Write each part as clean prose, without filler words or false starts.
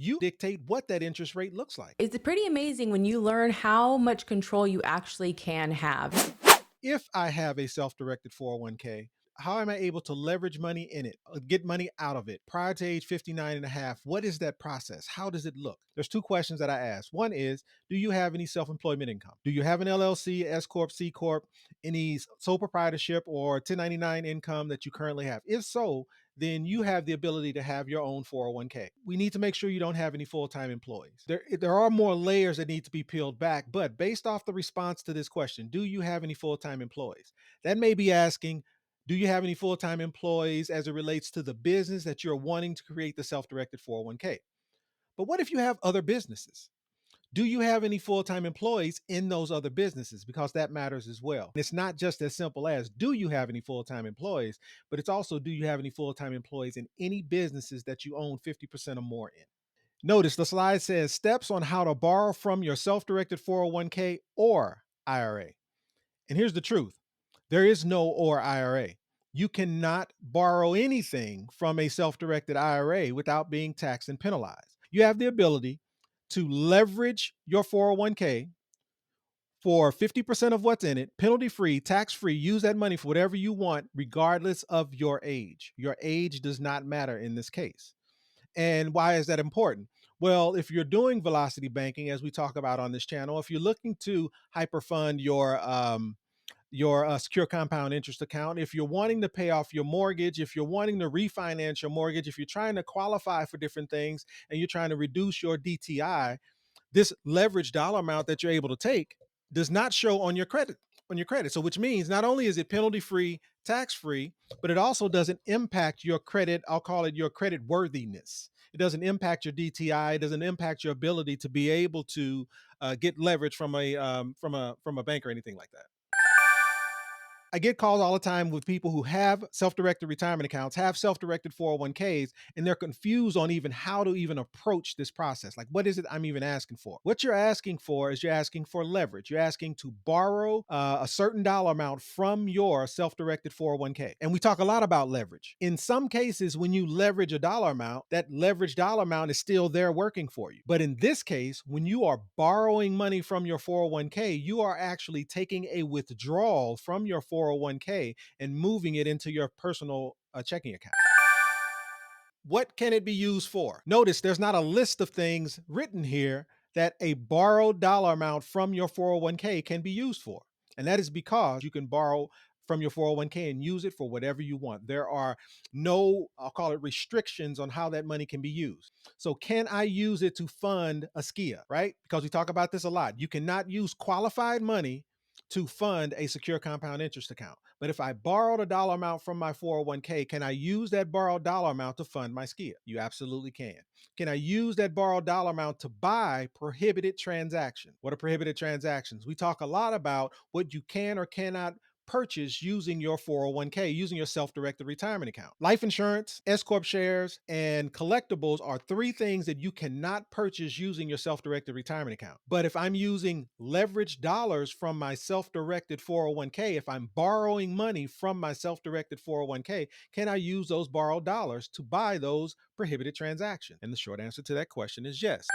You dictate what that interest rate looks like. It's pretty amazing when you learn how much control you actually can have. If I have a self-directed 401k, how am I able to leverage money in it, get money out of it prior to age 59 and a half? What is that process? How does it look? There's two questions that I ask. One is, do you have any self-employment income? Do you have an LLC, S Corp, C Corp, any sole proprietorship or 1099 income that you currently have? If so, then you have the ability to have your own 401k. We need to make sure you don't have any full-time employees. There are more layers that need to be peeled back, but based off the response to this question, do you have any full-time employees? That may be asking, do you have any full-time employees as it relates to the business that you're wanting to create the self-directed 401k? But what if you have other businesses? Do you have any full-time employees in those other businesses? Because that matters as well. It's not just as simple as, do you have any full-time employees? But it's also, do you have any full-time employees in any businesses that you own 50% or more in? Notice the slide says steps on how to borrow from your self-directed 401k or IRA. And here's the truth. There is no or IRA. You cannot borrow anything from a self-directed IRA without being taxed and penalized. You have the ability to leverage your 401k for 50% of what's in it, penalty free, tax free. Use that money for whatever you want, regardless of your age. Your age does not matter in this case. And why is that important? Well, if you're doing velocity banking, as we talk about on this channel, if you're looking to hyperfund your secure compound interest account, if you're wanting to pay off your mortgage, if you're wanting to refinance your mortgage, if you're trying to qualify for different things and you're trying to reduce your DTI, this leverage dollar amount that you're able to take does not show on your credit. So which means not only is it penalty free, tax free, but it also doesn't impact your credit. I'll call it your credit worthiness. It doesn't impact your DTI. It doesn't impact your ability to be able to get leverage from a bank or anything like that. I get calls all the time with people who have self-directed retirement accounts, have self-directed 401ks, and they're confused on even how to even approach this process. Like, what is it I'm even asking for? What you're asking for is you're asking for leverage. You're asking to borrow a certain dollar amount from your self-directed 401k. And we talk a lot about leverage. In some cases, when you leverage a dollar amount, that leverage dollar amount is still there working for you. But in this case, when you are borrowing money from your 401k, you are actually taking a withdrawal from your 401k and moving it into your personal checking account. What can it be used for? Notice there's not a list of things written here that a borrowed dollar amount from your 401k can be used for. And that is because you can borrow from your 401k and use it for whatever you want. There are no, I'll call it restrictions on how that money can be used. So, can I use it to fund a SKIA, right? Because we talk about this a lot. You cannot use qualified money to fund a secure compound interest account. But if I borrowed a dollar amount from my 401k, can I use that borrowed dollar amount to fund my SKIA? You absolutely can. Can I use that borrowed dollar amount to buy prohibited transactions? What are prohibited transactions? We talk a lot about what you can or cannot purchase using your 401k, using your self-directed retirement account. Life insurance, S Corp shares, and collectibles are three things that you cannot purchase using your self-directed retirement account. But if I'm using leveraged dollars from my self-directed 401k, if I'm borrowing money from my self-directed 401k, can I use those borrowed dollars to buy those prohibited transactions? And the short answer to that question is yes.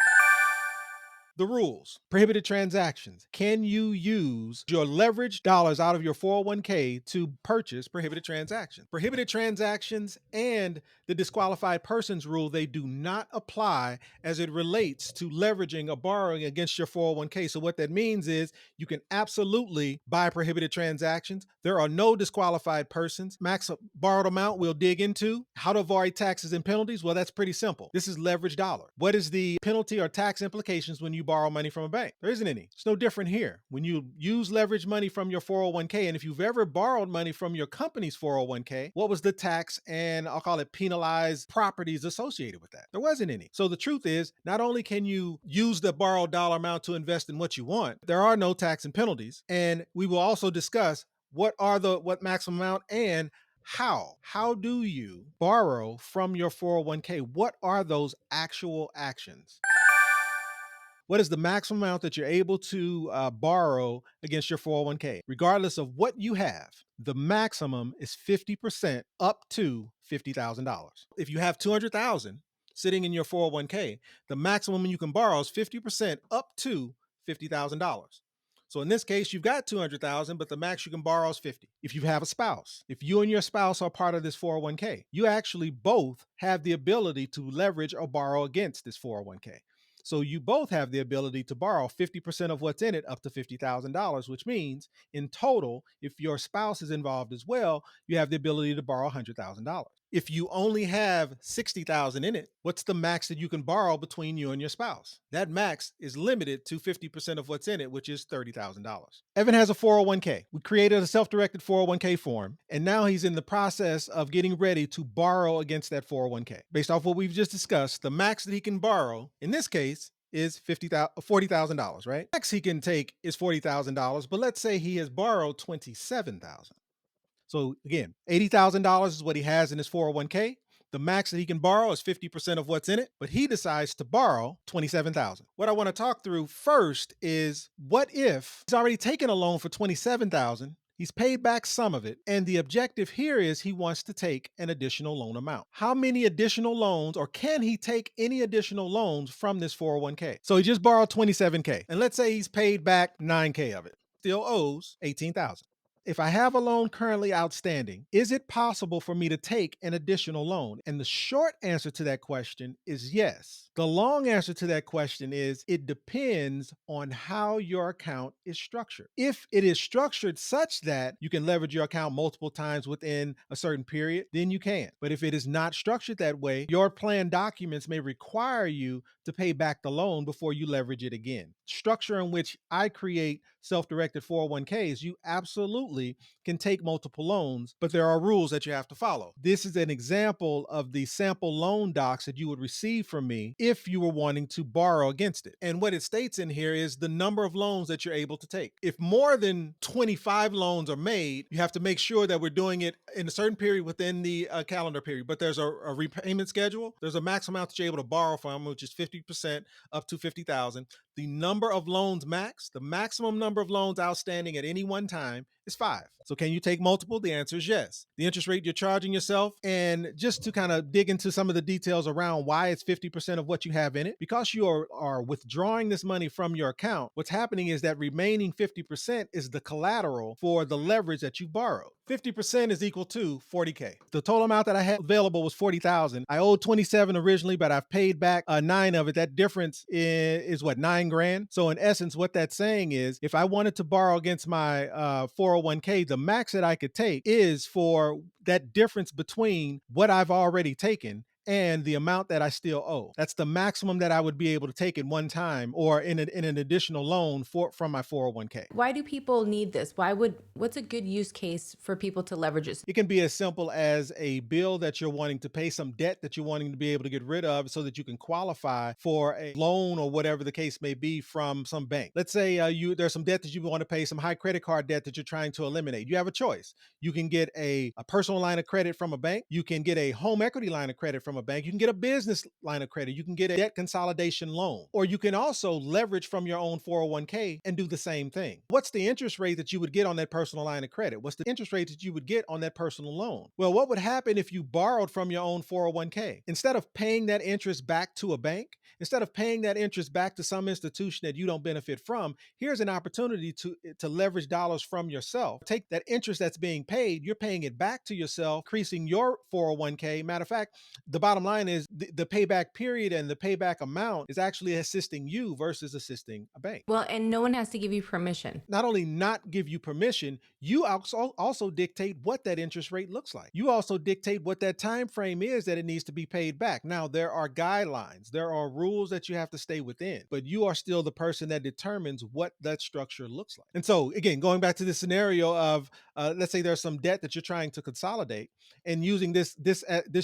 The rules: prohibited transactions. Can you use your leveraged dollars out of your 401k to purchase prohibited transactions? Prohibited transactions and the disqualified persons rule, they do not apply as it relates to leveraging or borrowing against your 401k. So, what that means is you can absolutely buy prohibited transactions. There are no disqualified persons. Max borrowed amount we'll dig into. How to avoid taxes and penalties? Well, that's pretty simple. This is leveraged dollar. What is the penalty or tax implications when you borrow money from a bank? There isn't any. It's no different here. When you use leverage money from your 401k, and if you've ever borrowed money from your company's 401k, what was the tax and I'll call it penalized properties associated with that? There wasn't any. So the truth is, not only can you use the borrowed dollar amount to invest in what you want, there are no tax and penalties. And we will also discuss what maximum amount and how do you borrow from your 401k? What are those actual actions? What is the maximum amount that you're able to borrow against your 401k? Regardless of what you have, the maximum is 50% up to $50,000. If you have 200,000, sitting in your 401k, the maximum you can borrow is 50% up to $50,000. So in this case, you've got 200,000, but the max you can borrow is 50. If you have a spouse, if you and your spouse are part of this 401k, you actually both have the ability to leverage or borrow against this 401k. So you both have the ability to borrow 50% of what's in it up to $50,000, which means in total, if your spouse is involved as well, you have the ability to borrow $100,000. If you only have 60,000 in it, what's the max that you can borrow between you and your spouse? That max is limited to 50% of what's in it, which is $30,000. Evan has a 401k. We created a self-directed 401k for him, and now he's in the process of getting ready to borrow against that 401k. Based off what we've just discussed, the max that he can borrow in this case is $40,000, right? Max he can take is $40,000, but let's say he has borrowed $27,000. So again, $80,000 is what he has in his 401k. The max that he can borrow is 50% of what's in it, but he decides to borrow 27,000. What I want to talk through first is what if he's already taken a loan for 27,000, he's paid back some of it, and the objective here is he wants to take an additional loan amount. How many additional loans, or can he take any additional loans from this 401k? So he just borrowed 27k, and let's say he's paid back 9k of it. Still owes 18,000. If I have a loan currently outstanding, is it possible for me to take an additional loan? And the short answer to that question is yes. The long answer to that question is it depends on how your account is structured. If it is structured such that you can leverage your account multiple times within a certain period, then you can. But if it is not structured that way, your plan documents may require you to pay back the loan before you leverage it again. Structure in which I create self-directed 401ks, you absolutely can take multiple loans, but there are rules that you have to follow. This is an example of the sample loan docs that you would receive from me if you were wanting to borrow against it. And what it states in here is the number of loans that you're able to take. If more than 25 loans are made, you have to make sure that we're doing it in a certain period within the calendar period. But there's a repayment schedule. There's a max amount that you're able to borrow from, which is 50% up to 50,000. The number of loans max, the maximum number of loans outstanding at any one time is 5. So can you take multiple? The answer is yes. The interest rate you're charging yourself, and just to kind of dig into some of the details around why it's 50% of what you have in it, because you are withdrawing this money from your account, what's happening is that remaining 50% is the collateral for the leverage that you borrowed. 50% is equal to 40K. The total amount that I had available was 40,000. I owed 27 originally, but I've paid back 9 of it. That difference is what, 9 grand? So in essence, what that's saying is if I wanted to borrow against my 401k, the max that I could take is for that difference between what I've already taken and the amount that I still owe. That's the maximum that I would be able to take at one time or in an additional loan from my 401k. Why do people need this? What's a good use case for people to leverage this? It can be as simple as a bill that you're wanting to pay, some debt that you're wanting to be able to get rid of so that you can qualify for a loan or whatever the case may be from some bank. Let's say there's some debt that you want to pay, some high credit card debt that you're trying to eliminate. You have a choice. You can get a personal line of credit from a bank. You can get a home equity line of credit from a bank. You can get a business line of credit. You can get a debt consolidation loan. Or you can also leverage from your own 401k and do the same thing. What's the interest rate that you would get on that personal line of credit? What's the interest rate that you would get on that personal loan? Well, what would happen if you borrowed from your own 401k? Instead of paying that interest back to a bank, instead of paying that interest back to some institution that you don't benefit from, here's an opportunity to leverage dollars from yourself. Take that interest that's being paid, you're paying it back to yourself, increasing your 401k. Matter of fact, the bottom line is the payback period and the payback amount is actually assisting you versus assisting a bank. Well, and no one has to give you permission. Not only not give you permission, you also dictate what that interest rate looks like. You also dictate what that time frame is that it needs to be paid back. Now, there are guidelines, there are rules that you have to stay within, but you are still the person that determines what that structure looks like. And so, again, going back to the scenario of let's say there's some debt that you're trying to consolidate, and using this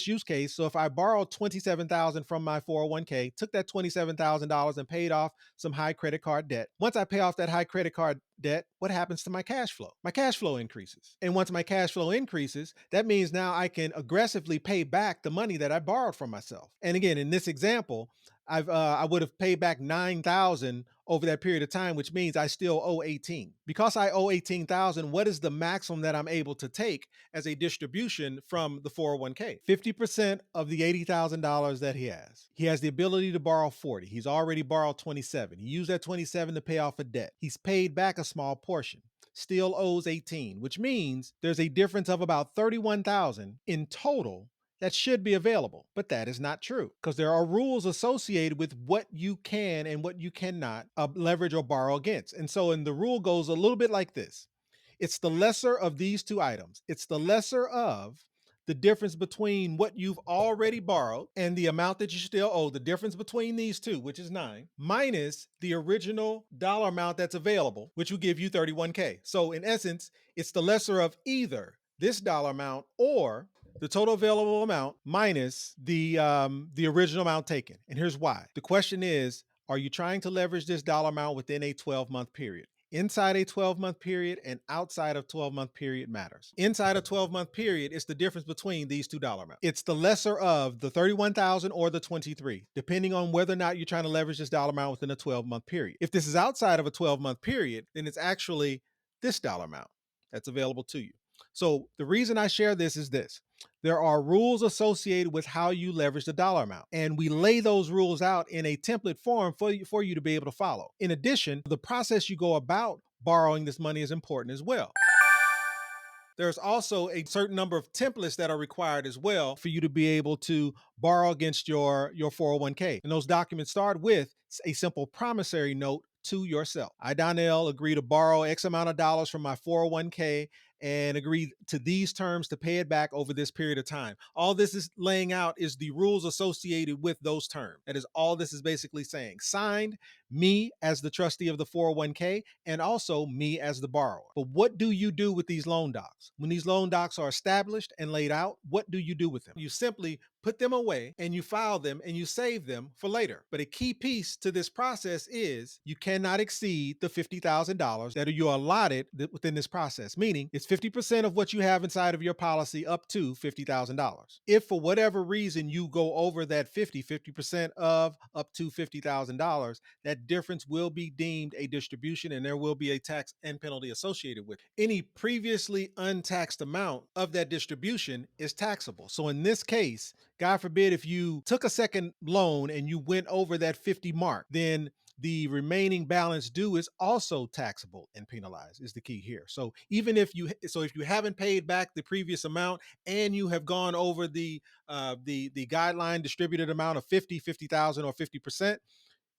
use case. So if I borrowed 27,000 from my 401k, took that $27,000 and paid off some high credit card debt. Once I pay off that high credit card debt, what happens to my cash flow? My cash flow increases. And once my cash flow increases, that means now I can aggressively pay back the money that I borrowed from myself. And again, in this example, I would have paid back 9,000 over that period of time, which means I still owe 18. Because I owe 18,000, what is the maximum that I'm able to take as a distribution from the 401k? 50% of the $80,000 that he has. He has the ability to borrow 40. He's already borrowed 27. He used that 27 to pay off a debt. He's paid back a small portion, still owes 18, which means there's a difference of about 31,000 in total that should be available. But that is not true because there are rules associated with what you can and what you cannot leverage or borrow against. And so, the rule goes a little bit like this: it's the lesser of these two items. It's the lesser of the difference between what you've already borrowed and the amount that you still owe, the difference between these two, which is 9, minus the original dollar amount that's available, which will give you 31K. So in essence, it's the lesser of either this dollar amount or the total available amount minus the original amount taken. And here's why. The question is, are you trying to leverage this dollar amount within a 12-month period? Inside a 12-month period and outside of 12-month period matters. Inside a 12-month period, it's the difference between these two dollar amounts. It's the lesser of the 31,000 or the 23, depending on whether or not you're trying to leverage this dollar amount within a 12-month period. If this is outside of a 12-month period, then it's actually this dollar amount that's available to you. So the reason I share this is this: there are rules associated with how you leverage the dollar amount, and we lay those rules out in a template form for you to be able to follow. In addition, the process you go about borrowing this money is important as well. There's also a certain number of templates that are required as well for you to be able to borrow against your 401k. And those documents start with a simple promissory note to yourself. I, Donnell, agree to borrow X amount of dollars from my 401k and agree to these terms to pay it back over this period of time. All this is laying out is the rules associated with those terms. That is all this is basically saying. Signed, me as the trustee of the 401k, and also me as the borrower. But what do you do with these loan docs? When these loan docs are established and laid out, what do you do with them? You simply put them away and you file them and you save them for later. But a key piece to this process is you cannot exceed the $50,000 that you allotted within this process, meaning it's 50% of what you have inside of your policy up to $50,000. If for whatever reason you go over that 50% of up to $50,000, that difference will be deemed a distribution and there will be a tax and penalty associated with it. Any previously untaxed amount of that distribution is taxable. So in this case, God forbid, if you took a second loan and you went over that 50 mark, then the remaining balance due is also taxable and penalized is the key here. So even if you haven't paid back the previous amount and you have gone over the guideline distributed amount of 50,000 or 50%,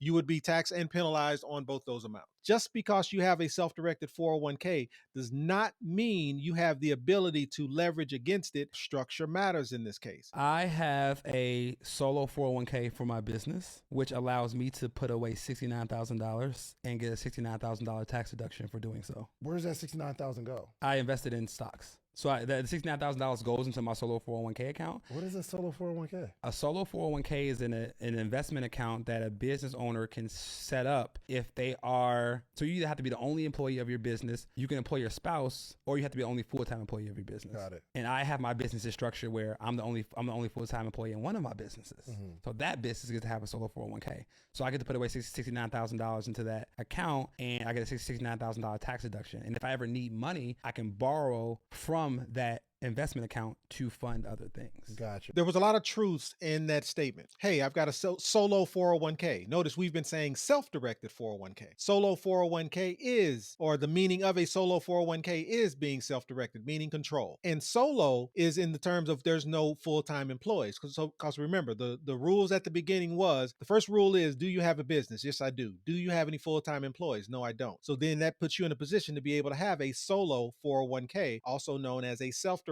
you would be taxed and penalized on both those amounts. Just because you have a self-directed 401k does not mean you have the ability to leverage against it. Structure matters in this case. I have a solo 401k for my business, which allows me to put away $69,000 and get a $69,000 tax deduction for doing so. Where does that $69,000 go? I invested in stocks. So the $69,000 goes into my solo 401k account. What is a solo 401k? A solo 401k is an investment account that a business owner can set up if they are, so you either have to be the only employee of your business, you can employ your spouse, or you have to be the only full-time employee of your business. Got it. And I have my business structured where I'm the only full-time employee in one of my businesses. Mm-hmm. So that business gets to have a solo 401k. So I get to put away $69,000 into that account and I get a $69,000 tax deduction. And if I ever need money, I can borrow from that investment account to fund other things. Gotcha. There was a lot of truths in that statement. Hey, I've got a solo 401k. Notice we've been saying self-directed 401k. Solo 401k is, or the meaning of a solo 401k is being self-directed, meaning control. And solo is in the terms of there's no full-time employees. Because remember, the rules at the beginning was, the first rule is, do you have a business? Yes, I do. Do you have any full-time employees? No, I don't. So then that puts you in a position to be able to have a solo 401k, also known as a self-directed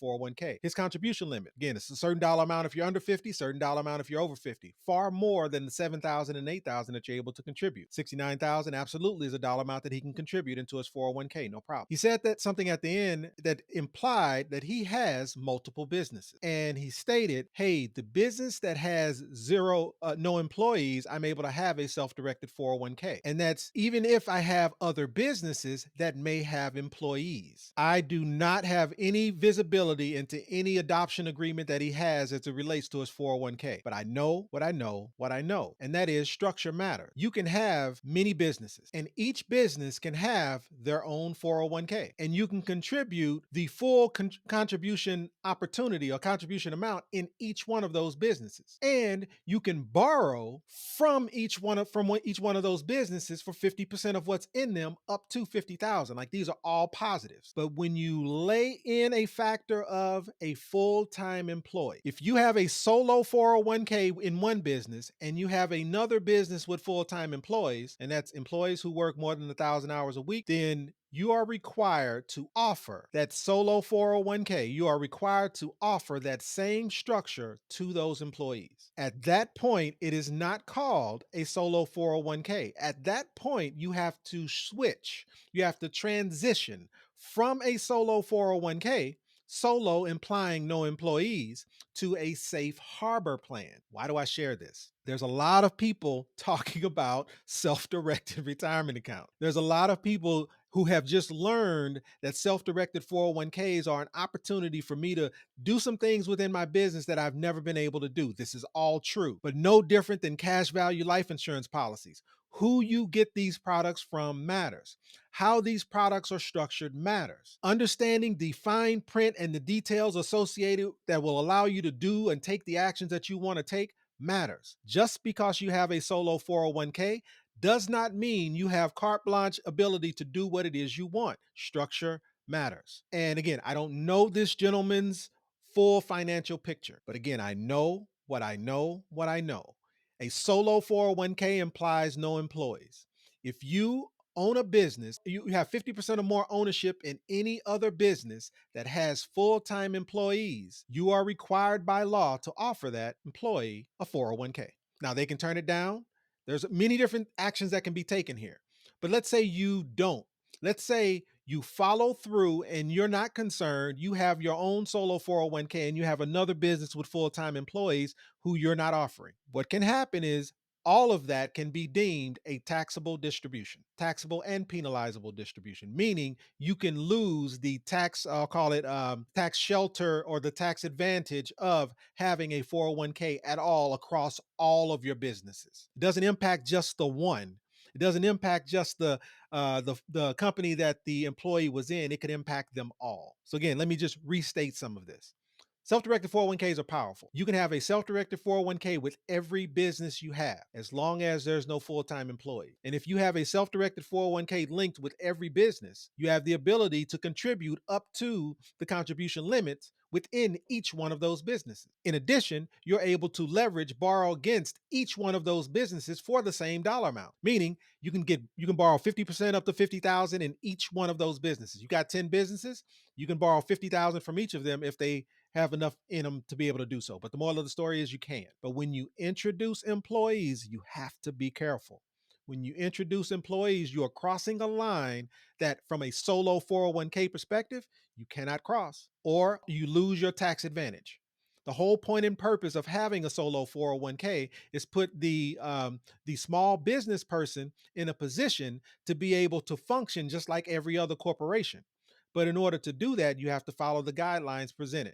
401k. His contribution limit, again, it's a certain dollar amount if you're under 50, certain dollar amount if you're over 50. Far more than the 7,000 and 8,000 that you're able to contribute. 69,000 absolutely is a dollar amount that he can contribute into his 401k, no problem. He said that something at the end that implied that he has multiple businesses. And he stated, hey, the business that has no employees, I'm able to have a self-directed 401k. And that's even if I have other businesses that may have employees. I do not have any visibility into any adoption agreement that he has as it relates to his 401k. But I know what I know, what I know, and that is structure matters. You can have many businesses, and each business can have their own 401k, and you can contribute the full contribution opportunity or contribution amount in each one of those businesses. And you can borrow from each one of those businesses for 50% of what's in them up to 50,000. Like, these are all positives. But when you lay in a factor of a full-time employee, if you have a solo 401k in one business and you have another business with full-time employees, and that's employees who work more than 1,000 hours a week, then you are required to offer that solo 401k. You are required to offer that same structure to those employees. At that point, it is not called a solo 401k. At that point, you have to switch. You have to transition from a solo 401k, solo implying no employees, to a safe harbor plan. Why do I share this? There's a lot of people talking about self-directed retirement account. There's a lot of people who have just learned that self-directed 401ks are an opportunity for me to do some things within my business that I've never been able to do. This is all true, but no different than cash value life insurance policies. Who you get these products from matters. How these products are structured matters. Understanding the fine print and the details associated that will allow you to do and take the actions that you want to take matters. Just because you have a solo 401k does not mean you have carte blanche ability to do what it is you want. Structure matters. And again, I don't know this gentleman's full financial picture, but again, I know what I know, what I know. A solo 401k implies no employees. If you own a business, you have 50% or more ownership in any other business that has full-time employees, you are required by law to offer that employee a 401k. Now, they can turn it down. There's many different actions that can be taken here. But let's say you don't. Let's say you follow through and you're not concerned. You have your own solo 401k and you have another business with full-time employees who you're not offering. What can happen is all of that can be deemed a taxable distribution, taxable and penalizable distribution, meaning you can lose the tax, I'll call it tax shelter or the tax advantage of having a 401k at all across all of your businesses. It doesn't impact just the one. It doesn't impact just the company that the employee was in. It could impact them all. So again, let me just restate some of this. Self-directed 401ks are powerful. You can have a self-directed 401k with every business you have, as long as there's no full-time employee. And if you have a self-directed 401k linked with every business, you have the ability to contribute up to the contribution limits within each one of those businesses. In addition, you're able to borrow against each one of those businesses for the same dollar amount, meaning you can borrow 50% up to 50,000 in each one of those businesses. You got 10 businesses, you can borrow 50,000 from each of them if they have enough in them to be able to do so. But the moral of the story is you can. But when you introduce employees, you have to be careful. When you introduce employees, you are crossing a line that from a solo 401k perspective, you cannot cross, or you lose your tax advantage. The whole point and purpose of having a solo 401k is put the small business person in a position to be able to function just like every other corporation. But in order to do that, you have to follow the guidelines presented.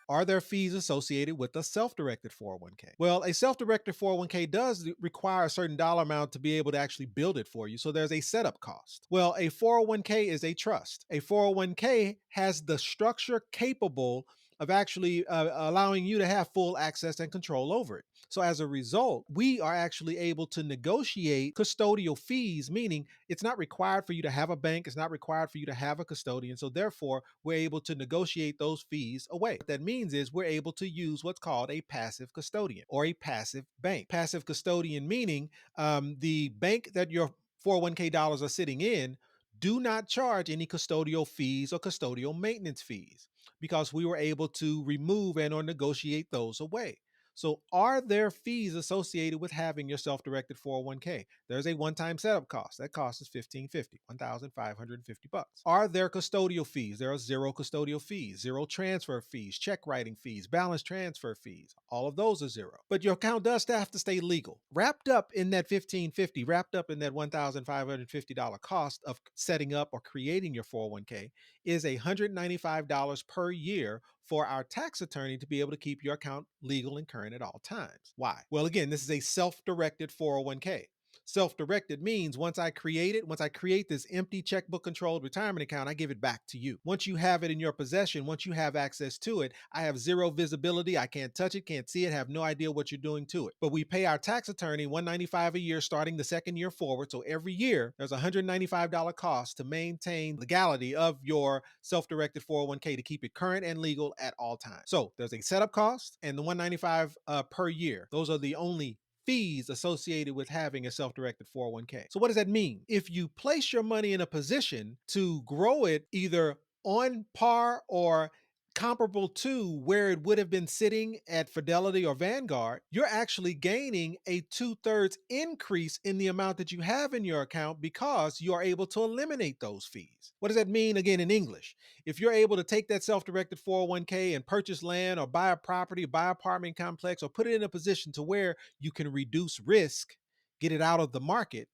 Are there fees associated with a self-directed 401k? Well, a self-directed 401k does require a certain dollar amount to be able to actually build it for you. So there's a setup cost. Well, a 401k is a trust. A 401k has the structure capable of actually allowing you to have full access and control over it. So as a result, we are actually able to negotiate custodial fees, meaning it's not required for you to have a bank. It's not required for you to have a custodian. So therefore, we're able to negotiate those fees away. What that means is we're able to use what's called a passive custodian or a passive bank. Passive custodian meaning the bank that your 401k dollars are sitting in do not charge any custodial fees or custodial maintenance fees because we were able to remove and or negotiate those away. So, are there fees associated with having your self-directed 401k? There's a one-time setup cost. That cost is $1,550, $1,550. Are there custodial fees? There are zero custodial fees, zero transfer fees, check writing fees, balance transfer fees. All of those are zero. But your account does have to stay legal. Wrapped up in that $1,550, wrapped up in that $1,550 cost of setting up or creating your 401k is $195 per year for our tax attorney to be able to keep your account legal and current at all times. Why? Well, again, this is a self-directed 401k. Self-directed means once I create this empty checkbook controlled retirement account, I give it back to you. Once you have it in your possession, once you have access to it, I have zero visibility. I can't touch it, can't see it, have no idea what you're doing to it. But we pay our tax attorney $195 a year starting the second year forward. So every year there's a $195 cost to maintain legality of your self-directed 401k to keep it current and legal at all times. So there's a setup cost and the $195 per year. Those are the only fees associated with having a self-directed 401k. So what does that mean? If you place your money in a position to grow it either on par or comparable to where it would have been sitting at Fidelity or Vanguard, you're actually gaining a 2/3 increase in the amount that you have in your account because you are able to eliminate those fees. What does that mean again in English? If you're able to take that self-directed 401k and purchase land or buy a property, buy an apartment complex, or put it in a position to where you can reduce risk, get it out of the market,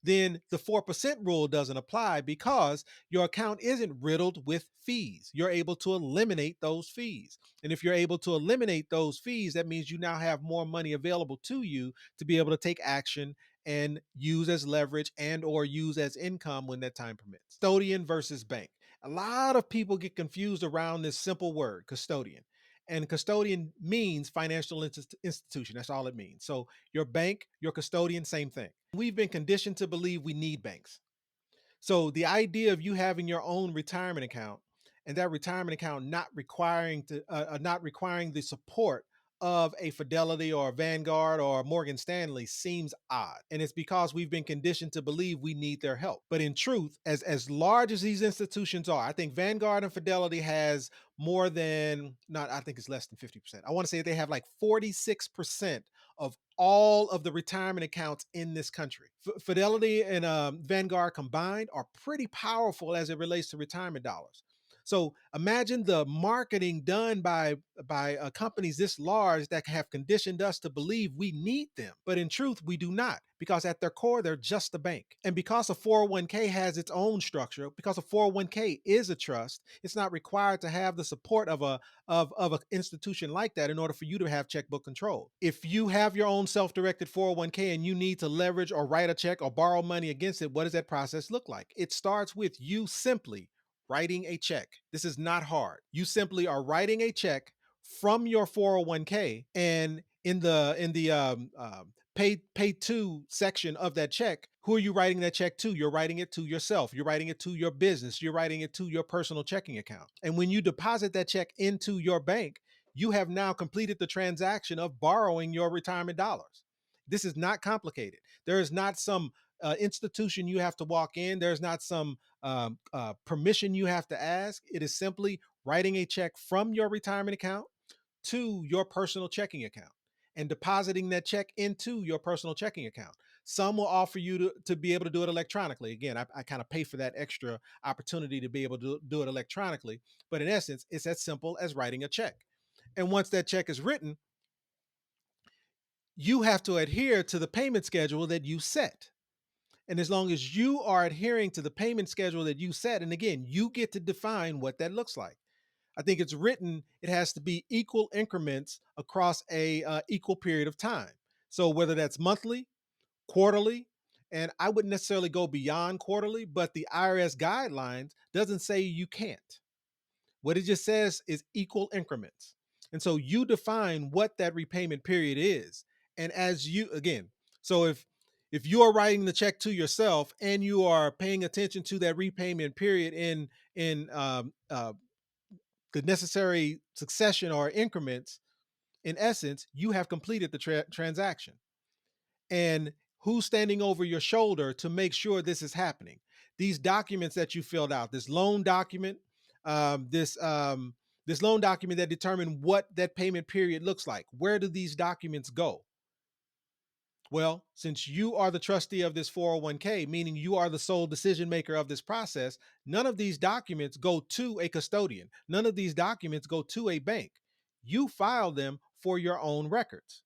then the 4% rule doesn't apply because your account isn't riddled with fees. You're able to eliminate those fees. And if you're able to eliminate those fees, that means you now have more money available to you to be able to take action and use as leverage and or use as income when that time permits. Custodian versus bank. A lot of people get confused around this simple word, custodian. And custodian means financial institution. That's all it means. So your bank, your custodian, same thing. We've been conditioned to believe we need banks. So the idea of you having your own retirement account and that retirement account not requiring the support of a Fidelity or a Vanguard or a Morgan Stanley seems odd. And it's because we've been conditioned to believe we need their help. But in truth, as large as these institutions are, I think Vanguard and Fidelity has more than, not, I think it's less than 50%. I want to say they have like 46% of all of the retirement accounts in this country. Fidelity and Vanguard combined are pretty powerful as it relates to retirement dollars. So imagine the marketing done by companies this large that have conditioned us to believe we need them. But in truth, we do not, because at their core, they're just a bank. And because a 401k has its own structure, because a 401k is a trust, it's not required to have the support of an institution like that in order for you to have checkbook control. If you have your own self-directed 401k and you need to leverage or write a check or borrow money against it, what does that process look like? It starts with you simply writing a check. This is not hard. You simply are writing a check from your 401k, and in the pay to section of that check, who are you writing that check to? You're writing it to yourself. You're writing it to your business. You're writing it to your personal checking account. And when you deposit that check into your bank, you have now completed the transaction of borrowing your retirement dollars. This is not complicated. There is not some institution you have to walk in. There's not some permission you have to ask. It is simply writing a check from your retirement account to your personal checking account and depositing that check into your personal checking account. Some will offer you to be able to do it electronically. Again, I kind of pay for that extra opportunity to be able to do it electronically. But in essence, it's as simple as writing a check. And once that check is written, you have to adhere to the payment schedule that you set. And as long as you are adhering to the payment schedule that you set, and again, you get to define what that looks like. I think it's written, it has to be equal increments across a equal period of time. So whether that's monthly, quarterly, and I wouldn't necessarily go beyond quarterly, but the IRS guidelines doesn't say you can't. What it just says is equal increments. And so you define what that repayment period is. And as you, again, so if you are writing the check to yourself and you are paying attention to that repayment period in the necessary succession or increments, in essence, you have completed the transaction. And who's standing over your shoulder to make sure this is happening? These documents that you filled out, this loan document, this This loan document that determine what that payment period looks like. Where do these documents go? Well, since you are the trustee of this 401k, meaning you are the sole decision maker of this process, none of these documents go to a custodian. None of these documents go to a bank. You file them for your own records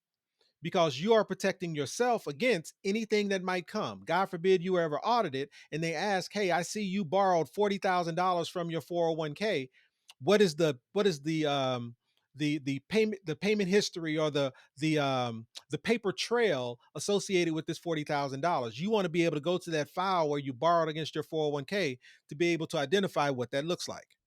because you are protecting yourself against anything that might come. God forbid you were ever audited and they ask, "Hey, I see you borrowed $40,000 from your 401k. What is the payment history or the paper trail associated with this $40,000?" You want to be able to go to that file where you borrowed against your 401k to be able to identify what that looks like.